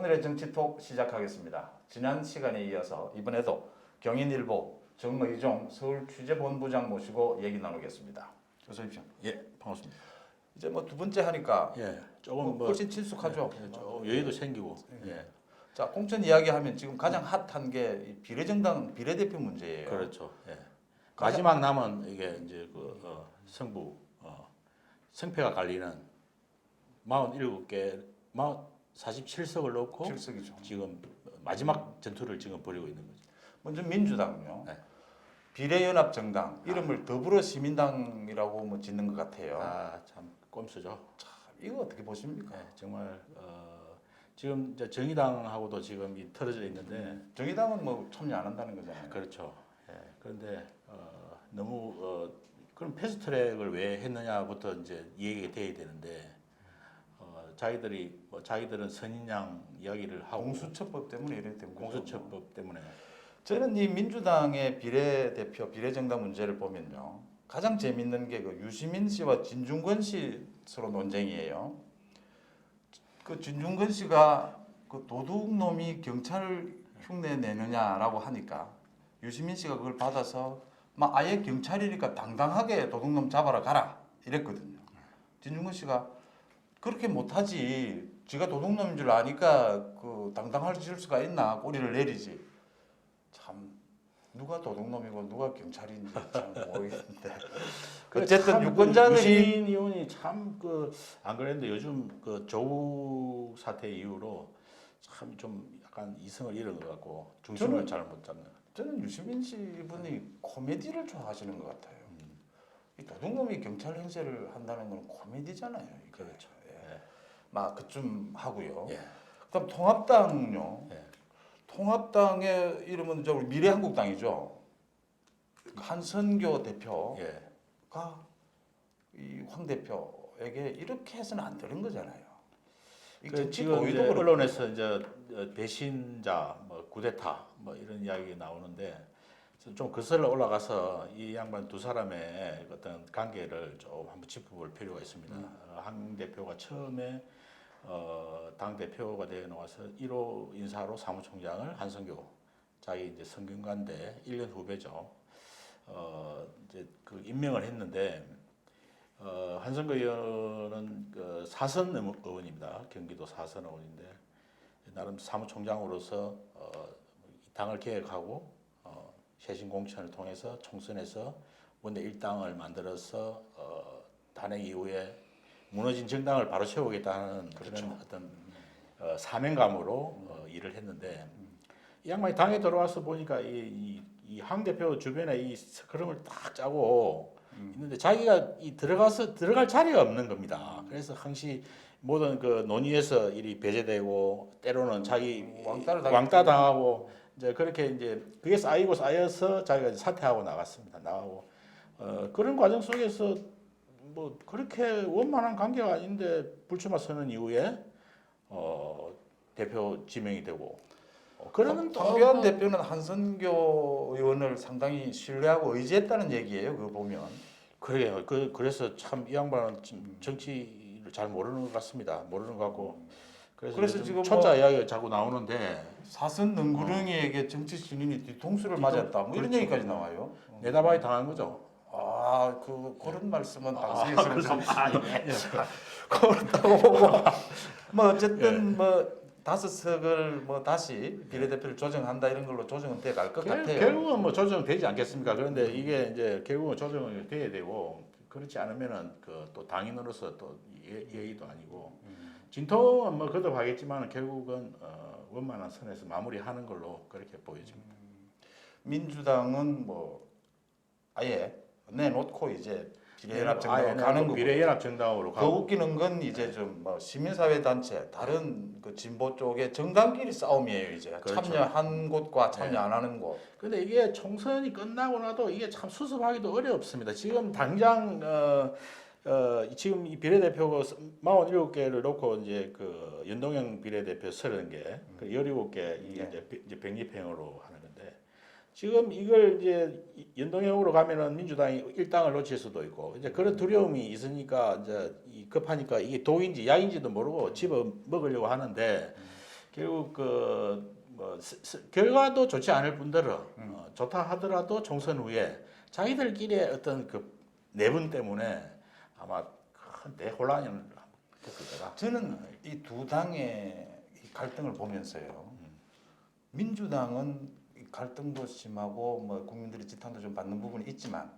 오늘의 정치톡 시작하겠습니다. 지난 시간에 이어서 이번에도 경인일보 정의종 서울취재본부장 모시고 얘기 나누겠습니다. 어서 오십시오. 예, 반갑습니다. 이제 뭐 두 번째 하니까 예, 조금 뭐 훨씬 친숙하죠. 조금 여유도 생기고. 예, 자, 공천 이야기하면 지금 가장 핫한 게 이 비례정당 비례대표 문제예요. 그렇죠. 예. 마지막 남은 이게 이제 그 성부 성패가 갈리는 47개, 47석을 놓고 7석이죠. 지금 마지막 전투를 지금 벌이고 있는 거죠. 먼저 민주당요. 네. 비례연합정당 이름을 더불어시민당이라고 뭐 짓는 것 같아요. 아, 참 꼼수죠. 참, 이거 어떻게 보십니까? 네, 정말 지금 이제 정의당하고도 지금 틀어져 있는데 정의당은 뭐 참여 안 한다는 거잖아요. 그렇죠. 예, 그런데 너무 그럼 패스트트랙을 왜 했느냐부터 이제 얘기가 돼야 되는데 자기들은 선인양 이야기를 하고 공수처법 때문에 이래 된 거죠. 공수처법 때문에 저는 이 민주당의 비례대표, 비례정당 문제를 보면요. 가장 재밌는 게 그 유시민 씨와 진중권 씨 서로 논쟁이에요. 그 진중권 씨가 그 도둑놈이 경찰 흉내 내느냐라고 하니까 유시민 씨가 그걸 받아서 막 아예 경찰이니까 당당하게 도둑놈 잡아라 가라 이랬거든요. 진중권 씨가 그렇게 못하지. 지가 도둑놈인 줄 아니까 그 당당할 수가 있나 꼬리를 내리지. 참 누가 도둑놈이고 누가 경찰인지 참 모르겠는데 어쨌든 유권자들이 유시민 의원이 참 안 그랬는데 요즘 그 조국 사태 이후로 참 좀 약간 이성을 잃은 것 같고 중심을 잘 못 잡는. 저는 유시민 씨 분이 코미디를 좋아하시는 것 같아요. 이 도둑놈이 경찰 행세를 한다는 건 코미디잖아요. 이게. 그렇죠. 예. 막 그쯤 하고요. 예. 그다음 통합당요. 예. 통합당의 이름은 저 미래한국당이죠. 한선교 대표가 예. 이 황 대표에게 이렇게 해서는 안 되는 거잖아요. 이 그 정치 지금 이제 도의도 그렇고. 언론에서 이제 배신자, 뭐 구데타, 뭐 이런 이야기 나오는데 좀 거슬러 올라가서 이 양반 두 사람의 어떤 관계를 좀 한번 짚어볼 필요가 있습니다. 한 대표가 처음에 당 대표가 되어 나와서 1호 인사로 사무총장을 한성교 자기 이제 성균관대 1년 후배죠. 이제 그 임명을 했는데. 한성거 의원은 그 사선 의원입니다. 경기도 사선 의원인데 나름 사무총장으로서 당을 개혁하고 쇄신 공천을 통해서 총선에서 원내 일당을 만들어서 탄핵 이후에 무너진 정당을 바로 세우겠다는 그렇죠. 그런 어떤 사명감으로 일을 했는데 이 양반이 당에 들어와서 보니까 이 황 대표 주변에 이 스크럼을 딱 짜고 있는데 자기가 들어갈 자리가 없는 겁니다. 그래서 항시 모든 그 논의에서 일이 배제되고 때로는 자기 왕따 당하고 이제 그렇게 이제 그게 쌓여서 자기가 이제 사퇴하고 나갔습니다. 나가고 그런 과정 속에서 뭐 그렇게 원만한 관계가 아닌데 불출마 선언 이후에 대표 지명이 되고 그러면 또 황교안 대표는 한선교 의원을 상당히 신뢰하고 의지했다는 얘기예요. 그거 보면. 그래요. 그래서 참 이 양반은 지금 정치를 잘 모르는 것 같습니다. 모르는 것 같고 그래서 지금 초짜 뭐 이야기가 자꾸 나오는데 사선 능구렁이에게 정치 신인이 뒤통수를 맞았다. 뭐 이런 그렇죠. 얘기까지 나와요. 내다바이 당한 거죠. 그런 말씀은 방송에서 좀 예. 그렇다고 보고 뭐 어쨌든 뭐 5석을 뭐 다시 비례대표를 조정한다 이런 걸로 조정은 돼 갈 것 같아요. 결국은 뭐 조정되지 않겠습니까? 그런데 이게 이제 결국은 조정이 돼야 되고 그렇지 않으면은 그 또 당인으로서 또 예의도 아니고 진통은 뭐 거듭하겠지만 결국은 원만한 선에서 마무리하는 걸로 그렇게 보여집니다. 민주당은 뭐 아예 내놓고 이제 비례연합 정당으로 가는 거고. 비례연합 정당으로 더 가고 웃기는 건 이제 좀 뭐 시민사회 단체 다른 그 진보 쪽의 정당끼리 싸움이에요 이제. 그렇죠. 참여한 곳과 참여 안 하는 곳. 근데 이게 총선이 끝나고 나도 이게 참 수습하기도 어렵습니다. 지금 당장 지금 이 비례대표가 47개를 놓고 이제 그 연동형 비례대표 30개, 그 17개 이제 병립형으로 하는 건데 지금 이걸 이제 연동형으로 가면은 민주당이 일당을 놓칠 수도 있고 이제 그런 두려움이 있으니까 이제 급하니까 이게 독인지 약인지도 모르고 집어 먹으려고 하는데 결국 그뭐 결과도 좋지 않을 뿐더러 좋다 하더라도 총선 후에 자기들끼리의 어떤 그 내분 때문에 아마 큰 대혼란을 겪을 거다. 저는 이 두 당의 이 갈등을 보면서요. 민주당은 이 갈등도 심하고 뭐 국민들이 지탄도 좀 받는 부분이 있지만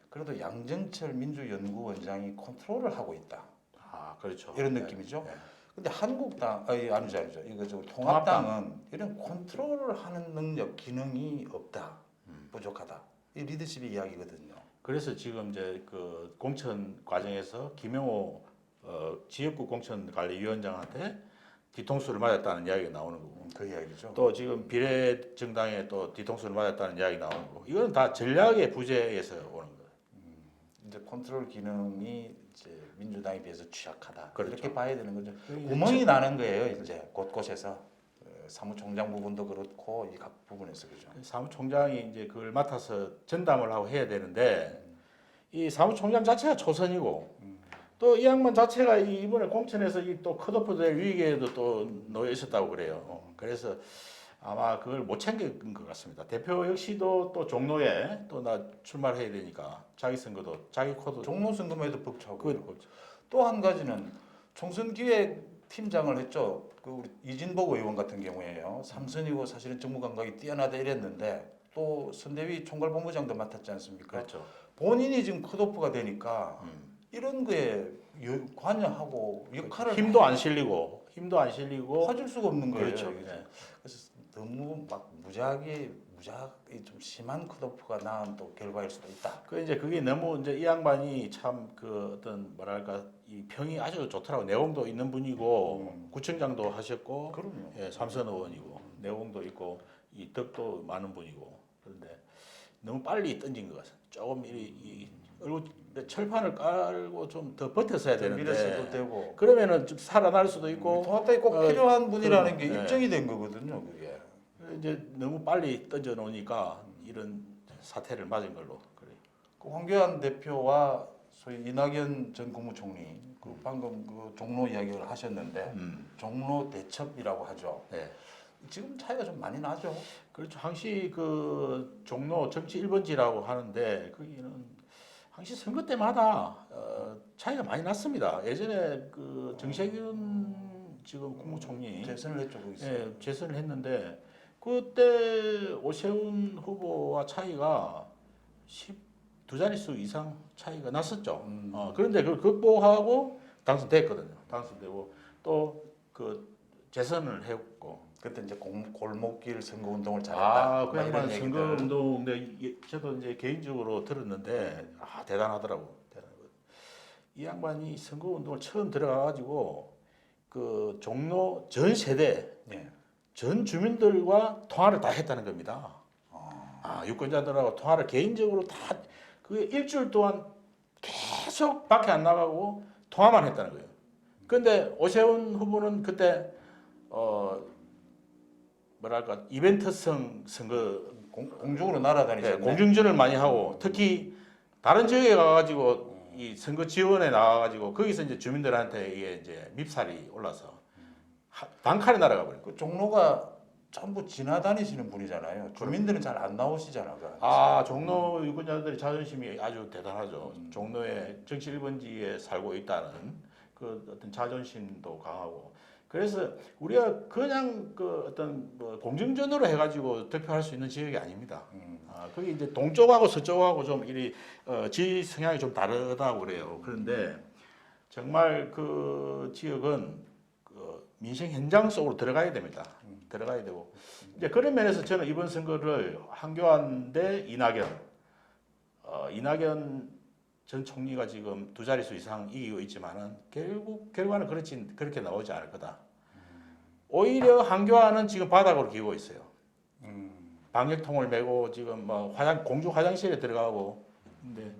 그래도 양정철 민주연구원장이 컨트롤을 하고 있다. 아, 그렇죠. 이런 네. 느낌이죠. 네. 근데 한국당, 아니죠. 이거 저 통합당은 이런 컨트롤을 하는 능력, 기능이 없다, 부족하다. 이 리더십의 이야기거든요. 그래서 지금 이제 그 공천 과정에서 김영호 지역구 공천관리위원장한테 뒤통수를 맞았다는 이야기가 나오는 거고, 그 이야기죠. 또 지금 비례 정당에 또 뒤통수를 맞았다는 이야기 나오는 거고, 이건 다 전략의 부재에서 오는 거예요. 이제 컨트롤 기능이 이제 민주당에 비해서 취약하다. 그렇죠. 이렇게 봐야 되는 거죠. 그게 구멍이 나는 거예요. 이제 곳곳에서 사무총장 부분도 그렇고 이 각 부분에서 그죠. 사무총장이 이제 그걸 맡아서 전담을 하고 해야 되는데 이 사무총장 자체가 초선이고 또 이 양반 자체가 이번에 공천에서 이 또 컷오프될 위기에도 또 놓여 있었다고 그래요. 그래서 아마 그걸 못 챙긴 것 같습니다. 대표 역시도 또 종로에 또 나 출마를 해야 되니까 자기 선거도 자기 코드 종로 선거에도 벅차고. 그 또 한 가지는 총선 기획 팀장을 했죠. 그 우리 이진복 의원 같은 경우에요. 삼선이고 사실은 정무 감각이 뛰어나다 이랬는데 또 선대위 총괄본부장도 맡았지 않습니까? 그렇죠. 본인이 지금 컷오프가 되니까 이런 거에 관여하고 역할을 힘도 안 실리고 가질 수가 없는 거예요. 그렇죠. 이게. 네. 그래서 너무 막 무작위 좀 심한 컷오프가 낳은 또 결과일 수도 있다. 그 이제 그게 너무 이제 이 양반이 참 그 어떤 뭐랄까 이 평이 아주 좋더라고. 내공도 있는 분이고 구청장도 하셨고 그럼요. 예, 삼선 의원이고 내공도 있고 이 덕도 많은 분이고 그런데 너무 빨리 던진 것 같아요. 조금 이 얼굴 철판을 깔고 좀 더 버텼어야 밀었어도 되는데 되고. 그러면은 좀 살아날 수도 있고 통합당이 꼭 어, 필요한 분이라는 게 네. 입증이 된 거거든요. 그게. 이제 너무 빨리 던져 놓으니까 이런 사태를 맞은 걸로 그래요. 그 황교안 대표와 소위 이낙연 전 국무총리 그 방금 그 종로 이야기를 하셨는데 종로 대첩이라고 하죠. 네. 지금 차이가 좀 많이 나죠. 그렇죠. 항시 그 종로 정치 1번지라고 하는데 거기는 항시 선거 때마다 차이가 많이 났습니다. 예전에 그 정세균 지금 국무총리 재선을 했죠 거기서. 예, 재선을 했는데 그때 오세훈 후보와 차이가 12 자릿수 이상 차이가 났었죠. 그런데 그걸 극복하고 당선됐거든요. 당선되고 또 그 재선을 했고 그때 이제 골목길 선거 운동을 잘했다. 아, 그 막 양반 이런 선거 얘기들. 운동, 근데 저도 이제 개인적으로 들었는데 아 대단하더라고. 대단하고. 이 양반이 선거 운동을 처음 들어가가지고 그 종로 전 세대, 예. 전 주민들과 통화를 다 했다는 겁니다. 아 유권자들하고 통화를 개인적으로 다 그 일주일 동안 계속 밖에 안 나가고 통화만 했다는 거예요. 그런데 오세훈 후보는 그때 뭐랄까 이벤트성 선거 공중으로 날아다니셨네. 공중전을 많이 하고 특히 다른 지역에 가가지고 이 선거 지원에 나가가지고 거기서 이제 주민들한테 이게 이제 밉살이 올라서 단칼에 날아가 버린 거예요. 그 종로가 전부 지나다니시는 분이잖아요. 주민들은 잘 안 나오시잖아요. 그 안에서. 아 종로 유권자들의 자존심이 아주 대단하죠. 종로의 정치 1번지에 살고 있다는 그 어떤 자존심도 강하고. 그래서 우리가 그냥 그 어떤 뭐 공정전으로 해가지고 득표할 수 있는 지역이 아닙니다. 거기 이제 동쪽하고 서쪽하고 좀 이리 지지 성향이 좀 다르다고 그래요. 그런데 정말 그 지역은 그 민생 현장 속으로 들어가야 됩니다. 들어가야 되고 이제 그런 면에서 저는 이번 선거를 황교안 대 이낙연, 이낙연 전 총리가 지금 2 자릿수 이상 이기고 있지만은 결국 결과는 그렇게 나오지 않을 거다. 오히려 황교안은 지금 바닥으로 기고 있어요. 방역통을 메고 지금 뭐 공중 화장실에 들어가고 근데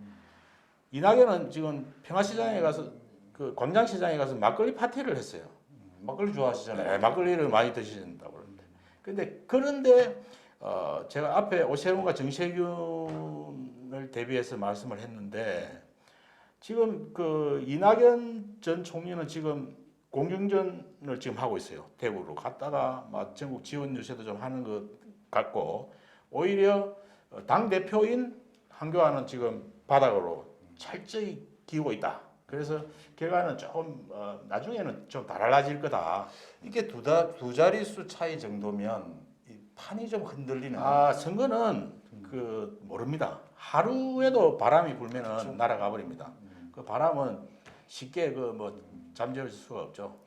이낙연은 지금 평화시장에 가서 그 광장시장에 가서 막걸리 파티를 했어요. 막걸리 좋아하시잖아요. 네, 막걸리를 많이 드신다고 그러는데. 그런데 제가 앞에 오세훈과 정세균을 대비해서 말씀을 했는데 지금 그 이낙연 전 총리는 지금 공중전을 지금 하고 있어요. 대구로 갔다가 막 전국 지원 유세도 좀 하는 것 같고 오히려 당 대표인 한교안은 지금 바닥으로 철저히 기우고 있다. 그래서 결과는 조금 나중에는 좀 달라질 거다. 이게 두 자릿수 차이 정도면 이 판이 좀 흔들리는. 선거는 그 모릅니다. 하루에도 바람이 불면은 그렇죠. 날아가 버립니다. 그 바람은 쉽게 그 뭐 잠재울 수가 없죠.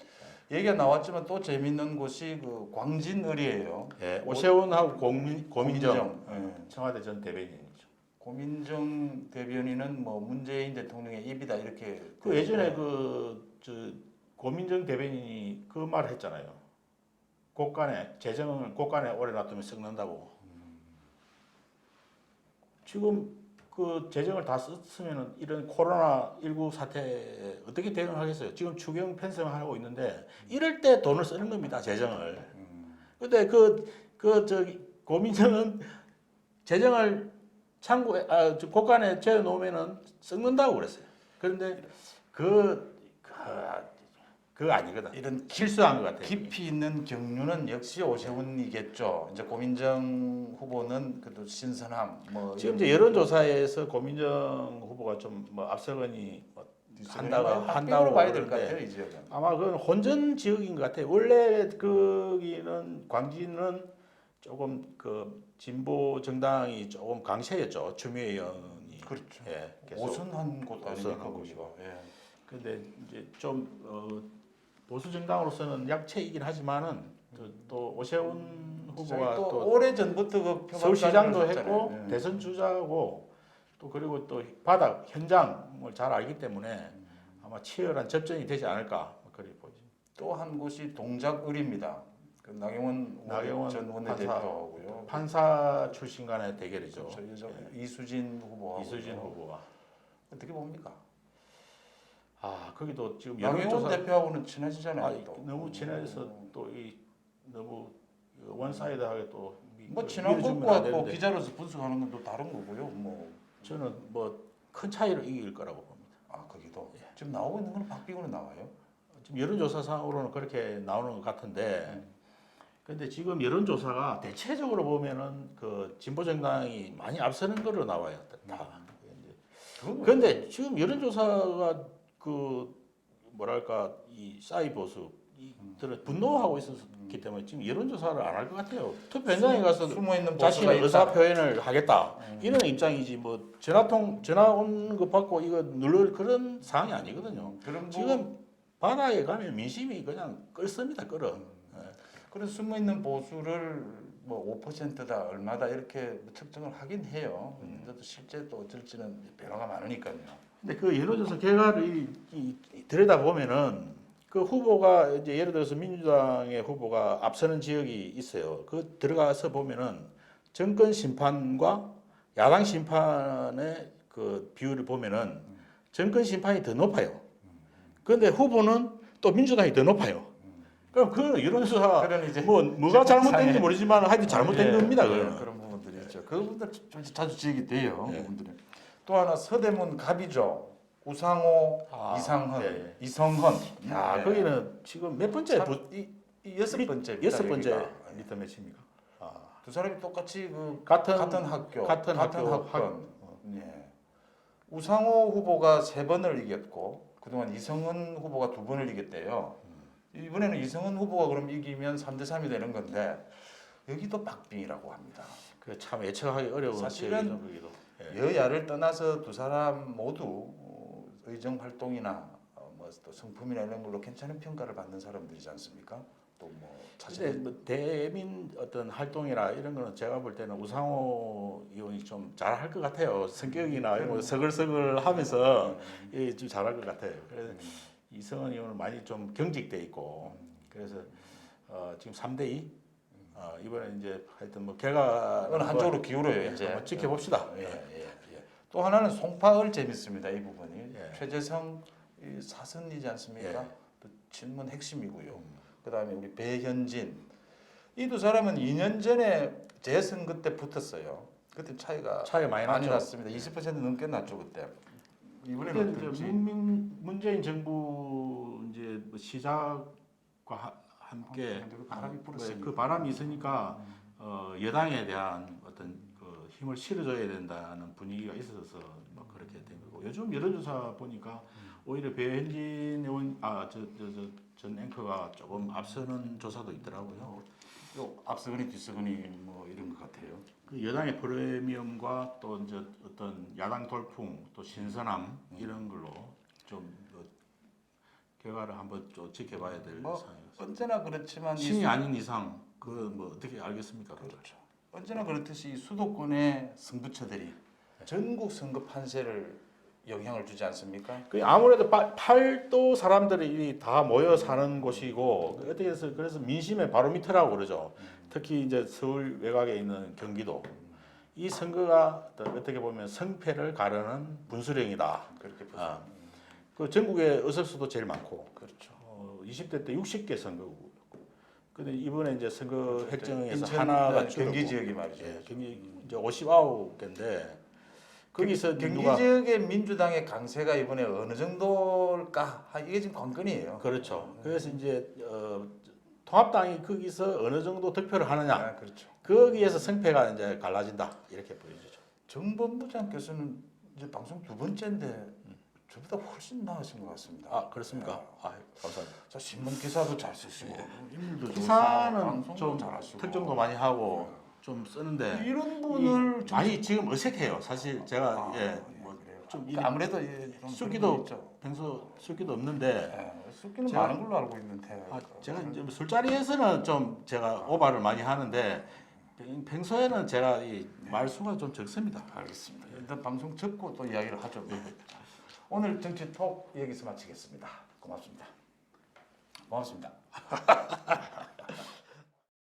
얘기가 나왔지만 또 재밌는 곳이 그 광진을이에요. 예, 오세훈하고 고민정 예. 청와대 전 대변인이죠. 고민정 대변인은 뭐 문재인 대통령의 입이다 이렇게. 그 예전에 저 고민정 대변인이 그 말 했잖아요. 재정을 곳간에 오래 놔두면 썩는다고. 지금 그 재정을 다 썼으면은 이런 코로나19 사태에 어떻게 대응하겠어요? 지금 추경 편성하고 있는데 이럴 때 돈을 쓰는 겁니다, 재정을. 근데 저기 고민정은 재정을 곳간에 재어 놓으면은 썩는다고 그랬어요. 그런데 그거 아니거든. 이런 실수한 것 같아요. 깊이 있는 경륜은 역시 오세훈이겠죠. 이제 고민정 후보는 그래도 신선함 뭐 지금 이제 여론조사에서 고민정 후보가 좀 뭐 앞서거니 뭐 한다고 봐야 될 것 그러는데 같아요, 이 지역은. 아마 그건 혼전 지역인 것 같아요. 원래 거기는 광진은 조금 그 진보 정당이 조금 강세였죠. 추미애 의원이. 그렇죠. 예, 계속. 오선한 곳 아닙니까 오선한 거기가. 예. 근데 이제 좀 보수 정당으로서는 약체이긴 하지만은 또 오세훈 후보가 또 오래 전부터 그 표방 서울시장도 자리를 했고 했잖아요. 예. 대선 주자고 또 그리고 또 바닥 현장을 잘 알기 때문에 아마 치열한 접전이 되지 않을까 그렇게 보죠. 또 한 곳이 동작을입니다. 그 나경원 전 원내대표하고요. 판사 출신 간의 대결이죠. 그렇죠. 이수진 후보하고. 이수진 후보와 어떻게 봅니까? 거기도 지금 나경원 여론조사 대표하고는 친하시잖아요. 또. 너무 친해서 또 이 너무 원사이드하게 또 뭐 친한 밀어주면 것과 안 또 되는데 기자로서 분석하는 건 또 다른 거고요. 뭐 저는 뭐 큰 차이로 이길 거라고 봅니다. 거기도 지금 나오고 있는 건 박빙으로 나와요. 지금 여론조사상으로는 그렇게 나오는 것 같은데, 근데 지금 여론조사가 대체적으로 보면은 그 진보 정당이 많이 앞서는 걸로 나와요. 다. 그런데 지금 여론조사가 그 뭐랄까 이 싸이 보수 이들은 분노하고 있었기 때문에 지금 여론조사를 안 할 것 같아요. 투표 현장에 가서 숨어 있는 자신의 의사 표현을 하겠다 이런 입장이지 뭐 전화 오는 거 받고 이거 누를 그런 상황이 아니거든요. 그럼 지금 바다에 가면 민심이 그냥 끓습니다, 끓어. 그런 숨어 있는 보수를 뭐 5%다 얼마다 이렇게 측정을 하긴 해요. 근데 또 실제 또 어쩔지는 변화가 많으니까요. 근데 그 여론조사 결과를 들여다 보면은 그 후보가 이제 예를 들어서 민주당의 후보가 앞서는 지역이 있어요. 그 들어가서 보면은 정권 심판과 야당 심판의 그 비율을 보면은 정권 심판이 더 높아요. 그런데 후보는 또 민주당이 더 높아요. 그럼 그 여론조사 그런 이제 뭐가 잘못된지 모르지만 하여튼 잘못된 겁니다. 그거는. 그런 부분들이 있죠. 그 부분들 좀 자주 지적이 돼요. 예. 그분들이. 또 하나 서대문 갑이죠. 우상호, 네. 이성헌. 야, 네. 거기는 지금 몇 번째? 이 여섯 번째. 여섯 번째 리터 매치입니까? 두 사람이 똑같이 그 같은 학교, 같은 학번. 예. 우상호 후보가 3번을 이겼고 그동안 이성헌 후보가 2번을 이겼대요. 이번에는 이성헌 후보가 그럼 이기면 3대3이 되는 건데 여기도 박빙이라고 합니다. 그 참 예측하기 어려운 사실은 지역이죠, 거기도. 예. 여야를 떠나서 두 사람 모두 의정 활동이나 뭐 또 성품이나 이런 걸로 괜찮은 평가를 받는 사람들이지 않습니까? 또 뭐 근데 뭐 대민 어떤 활동이나 이런 거는 제가 볼 때는 우상호 의원이 좀 잘할 것 같아요. 성격이나 뭐 서글서글하면서 좀 잘할 것 같아요. 그래서 이성은 의원은 많이 좀 경직돼 있고 그래서 지금 3대2 이번에 이제 하여튼 뭐 결과는 한쪽으로 기울어요 이제. 한번 지켜봅시다. 예. 또 하나는 송파을 재밌습니다 이 부분이. 예. 최재성 이 사선이지 않습니까? 예. 또 친문 핵심이고요. 그다음에 우리 배현진 이 두 사람은 2년 전에 재선거 때 붙었어요. 그때 차이가 많이 났죠. 났습니다. 20% 넘게 났죠 그때. 이번에는 이제 어떨지. 문재인 정부 이제 뭐 시작과 함께 바람이 불었으니까. 그 바람이 있으니까 여당에 대한 어떤 그 힘을 실어줘야 된다는 분위기가 있어서 뭐 그렇게 된 거고 요즘 여론조사 보니까 오히려 배현진 의원 전 앵커가 조금 앞서는 조사도 있더라고요. 요 앞서거니 뒤서거니 뭐 이런 것 같아요. 그 여당의 프리미엄과 또 이제 어떤 야당 돌풍 또 신선함 이런 걸로 좀 결과를 한번 좀 지켜봐야 될 뭐 상황이었습니다. 언제나 그렇지만 신이 아닌 이상 그 뭐 어떻게 알겠습니까? 그렇죠. 언제나 그렇듯이 이 수도권의 승부처들이 전국 선거 판세를 영향을 주지 않습니까? 그 아무래도 팔도 사람들이 다 모여 사는 곳이고 어떻게 해서 그래서 민심의 바로미터라고 그러죠. 특히 이제 서울 외곽에 있는 경기도 이 선거가 어떻게 보면 성패를 가르는 분수령이다. 그렇게 보죠. 그 전국에 의석수도 제일 많고 그렇죠. 20대 때 60개 선거구였고 근데 이번에 이제 선거 그렇죠. 획정에서 인천, 하나가 경기 줄었고, 지역이 말이죠. 예, 경기 이제 59개인데 거기서 경기 누가 지역의 민주당의 강세가 이번에 어느 정도일까? 이게 지금 관건이에요. 그렇죠. 그래서 이제 통합당이 거기서 어느 정도 득표를 하느냐 그렇죠. 거기에서 성패가 이제 갈라진다 이렇게 보여지죠. 정본부장께서는 이제 방송 두 번째인데 저보다 훨씬 나으신 것 같습니다. 아 그렇습니까? 아 감사합니다. 자, 신문 기사도 잘 쓰시고 인물도 기사는 방송도 좀 잘하시고 특정도 많이 하고 좀 쓰는데 이런 분을 많이 지금 어색해요. 사실 제가 그래요. 좀 그러니까 아무래도 좀 숫기도 그런 게 있죠. 평소 숫기도 없는데 숫기는 제가- 많은 걸로 알고 있는데 제가 이제 술자리에서는 좀 제가 오바를 많이 하는데 평소에는 제가 이 말수가 좀 적습니다. 알겠습니다. 일단 방송 접고 또 이야기를 하죠. 오늘 정치톡 여기서 마치겠습니다. 고맙습니다. 고맙습니다.